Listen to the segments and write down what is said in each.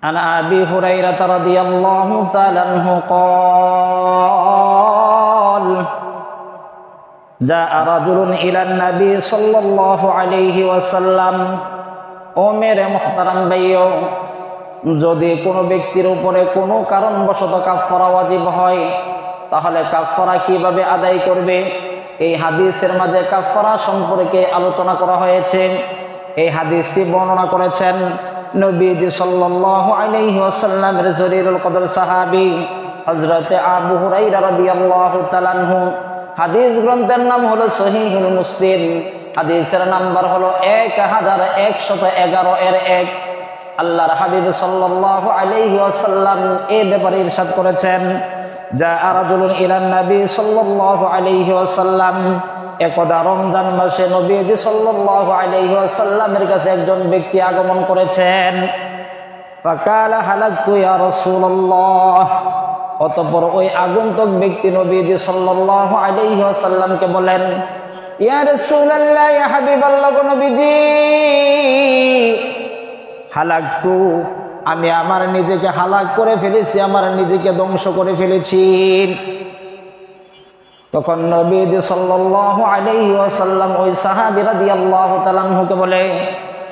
عن أبي هريرة رضي الله تعالى عنه قال جاء رجل إلى النبي صلى الله عليه وسلم ও মেরে মুহতারাম ভাইও, যদি কোনো ব্যক্তির উপরে কোনো কারণবশত কাফারা ওয়াজিব হয় তাহলে কাফারা কিভাবে আদায় করবে, এই হাদিসের মাঝে কাফারা সম্পর্কে আলোচনা করা হয়েছে। এই হাদিসটি বর্ণনা করেছেন নবীজি সাল্লাল্লাহু আলাইহি ওয়াসাল্লামের জলিলুল কদর সাহাবী হযরতে আবু হুরায়রা রাদিয়াল্লাহু তাআলা আনহু। হাদিস গ্রন্থের নাম হলো সহিহুল মুসলিম, হাদিসের নাম্বার হলো 1111 এর 1। আল্লাহর হাবিব সাল্লাল্লাহু আলাইহি ওয়াসাল্লাম এই ব্যাপারে ইরশাদ করেছেন, যা রাজুলুন ইলান নবী সাল্লাল্লাহু আলাইহি ওয়াসাল্লাম, একদা রমজান মাসে নবীজি সাল্লাল্লাহু আলাইহি ওয়াসাল্লামের কাছে একজন ব্যক্তি আগমন করেছেন। ফাকালা হালাকতু ইয়া রাসূলুল্লাহ, অতঃপর ওই আগন্তুক ব্যক্তি নবীজি সাল্লাল্লাহু আলাইহি ওয়াসাল্লামকে বলেন, ইয়া রাসূলুল্লাহ, ইয়া হাবিবাল্লাহ, নবীজি, হালাকতু, আমি আমার নিজেকে হালাক করে ফেলেছি, আমার নিজেকে ধ্বংস করে ফেলেছি। তখন নবীজি সাল্লাল্লাহু আলাইহি ওয়াসাল্লাম ওই সাহাবী রাদিয়াল্লাহু তাআলা আনহুকে বলে,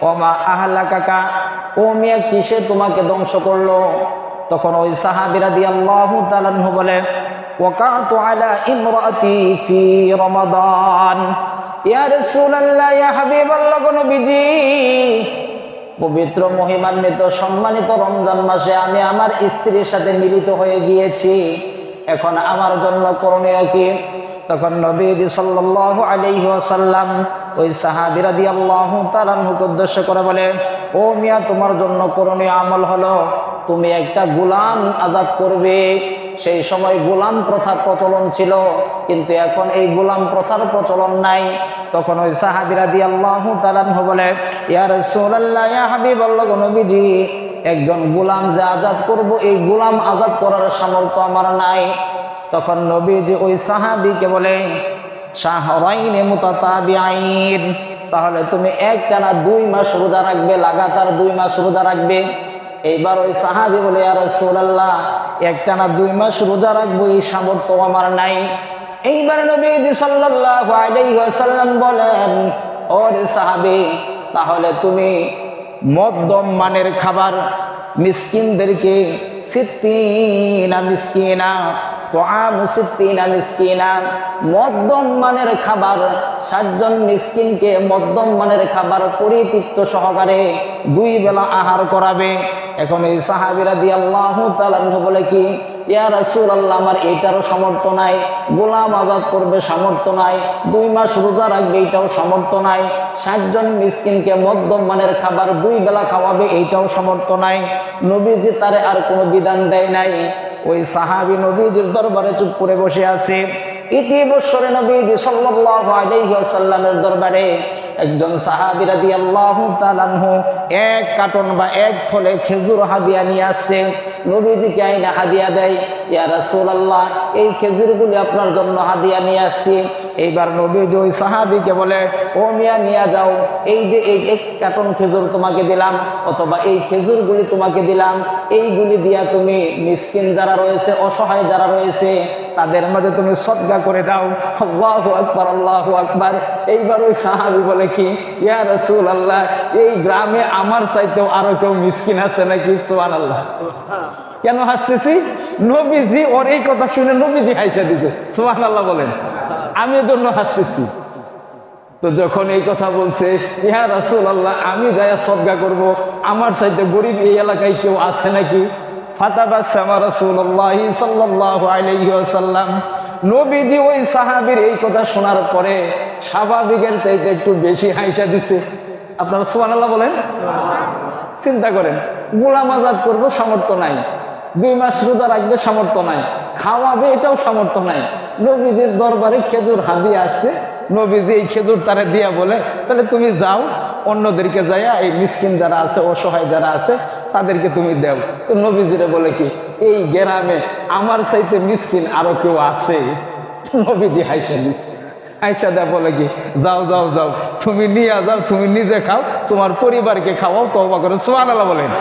ওমা আহলাকাকা, ও মিয়া, কিসে তোমাকে ধ্বংস করলো? তখন ওই সাহাবী রাদিয়াল্লাহু তাআলা আনহু বলে, ওয়াকাতু আলা ইমরাতি ফি রমাদান। ইয়া রাসূলুল্লাহ, ইয়া হাবিবাল্লাহ, নবীজি, পবিত্র মহিমান্বিত সম্মানিত রমজান মাসে আমি আমার স্ত্রীর সাথে মিলিত হয়ে গিয়েছি, এখন আমার জন্য করণীয় কি? তখন নবীজি সাল্লাল্লাহু আলাইহি ওয়াসাল্লাম ওই সাহাবী রাদিয়াল্লাহু তাআলা আনহুকে উদ্দেশ্য করে বলে, ও মিয়া, তোমার জন্য করণীয় আমল হলো তুমি একটা গোলাম আজাদ করবে। সেই সময় গোলাম প্রথার প্রচলন ছিল, কিন্তু এখন এই গোলাম প্রথার প্রচলন নাই। তখন ওই সাহাবী রাদিয়াল্লাহু তাআলা আনহু বলে, ইয়া রাসূলুল্লাহ, ইয়া হাবিবাল্লাহ, নবীজি, একজন গোলাম যে আজাদ করব, এই গোলাম আজাদ করার সামর্থ্য আমার নাই। তখন নবীজি ওই সাহাবীকে বলে, শাহরাইনে মুতাতাবিআইন, তাহলে তুমি একটানা 2 মাস রোজা রাখবে, লাগাতার 2 মাস রোজা রাখবে। এইবার ওই সাহাবী বলে, ইয়া রাসূলুল্লাহ, একটানা 2 মাস রোজা রাখবো, এই সামর্থ্য আমার নাই। এইবার নবীজি সাল্লাল্লাহু আলাইহি ওয়াসাল্লাম বলেন, ও রে সাহাবী, তাহলে তুমি মধ্যম মানের খাবার মিসকিনদেরকে 60 মিসকিনা, তুআমু 60 মিসকিনা, মধ্যম মানের খাবার 60 জন মিসকিনকে মধ্যম মানের খাবার পরিতৃপ্ত সহকারে 2 বেলা আহার করাবে। এখন এই সাহাবী রাদিয়াল্লাহু তাআলা আনহু বলে কি, ইয়া রাসূলুল্লাহ, আমার এটারও সামর্থ্য নাই, গোলাম আজাদ করবে সামর্থ্য নাই, 2 মাস রোজা রাখবে এটাও সামর্থ্য নাই, 60 জন মিসকিনকে মধ্যম মানের খাবার 2 বেলা খাওয়াবে এইটাও সামর্থ্য নাই। নবীজি তারে আর কোনো বিধান দেয় নাই। ওই সাহাবী নবীজির দরবারে চুপ করে বসে আছে। ইতিবৎসরে নবীজি সাল্লাল্লাহু আলাইহি ওয়াসাল্লামের দরবারে একজন সাহাবী রাদিয়াল্লাহু তাআলা আনহু 1 কার্টন বা 1 থলে খেজুর হাদিয়া নিয়ে আসছে। নবীজিকে আইনা হাদিয়া দেয়, ইয়া রাসূলুল্লাহ, এই খেজুরগুলি আপনার জন্য হাদিয়া নিয়ে আসছি। এইবার নবীজি ওই সাহাবীকে বলে, ও মিয়া, নিয়ে যাও, এই যে এই 1 কার্টন খেজুর তোমাকে দিলাম, অথবা এই খেজুরগুলি তোমাকে দিলাম, এইগুলি দিয়া তুমি মিসকিন যারা রয়েছে, অসহায় যারা রয়েছে, তাদের মাঝে তুমি সদকা করে দাও। আল্লাহু আকবার, আল্লাহু আকবার। এইবার ওই সাহাবী বলে কি, ইয়া রাসূলুল্লাহ, এই গ্রামে আমার চাইতেও আরো কেউ মিসকিন আছে নাকি? সুবহানাল্লাহ। কেন হাসতেছি? নবীজি ওর এই কথা শুনে নবীজি হাসা দিছে। সুবহানাল্লাহ বলেন। আমি এর জন্য হাসতেছি। তো যখন এই কথা বলছে, ইয়া রাসূলুল্লাহ, আমি যায়া সদকা করব, আমার চাইতে গরিব এই এলাকায় কেউ আছে নাকি? ফাতাবাসসামা রাসূলুল্লাহ সাল্লাল্লাহু আলাইহি ওয়াসাল্লাম, নবীজি ওই সাহাবীর এই কথা শোনার পরে স্বাভাবিকের চাইতে একটু বেশি হাসা দিছে। আপনারা সুবহানাল্লাহ বলেন। চিন্তা করেন, গোলাম আজাদ করবো সামর্থ্য নাই, 2 মাস রোজা রাখবে সামর্থ্য নাই, খাওয়াবে এটাও সামর্থ্য নাই। নবীজির দরবারে খেজুর হাদিয়া আসছে, নবীজি এই খেজুর তারে দিয়া বলে, তাহলে তুমি যাও, অন্যদেরকে যাইয়া এই মিসকিন যারা আছে, অসহায় যারা আছে, তাদেরকে তুমি দাও। তো নবীজিরে বলে কি, এই গ্রামে আমার চাইতে মিসকিন আরো কেউ আছে? নবীজি হাইসা দিচ্ছে। আয়েশা দা বলে কি, যাও যাও যাও, তুমি নিয়ে যাও, তুমি নিজে খাও, তোমার পরিবারকে খাওয়াও, তওবা করো। সুবহানাল্লাহ বলেন।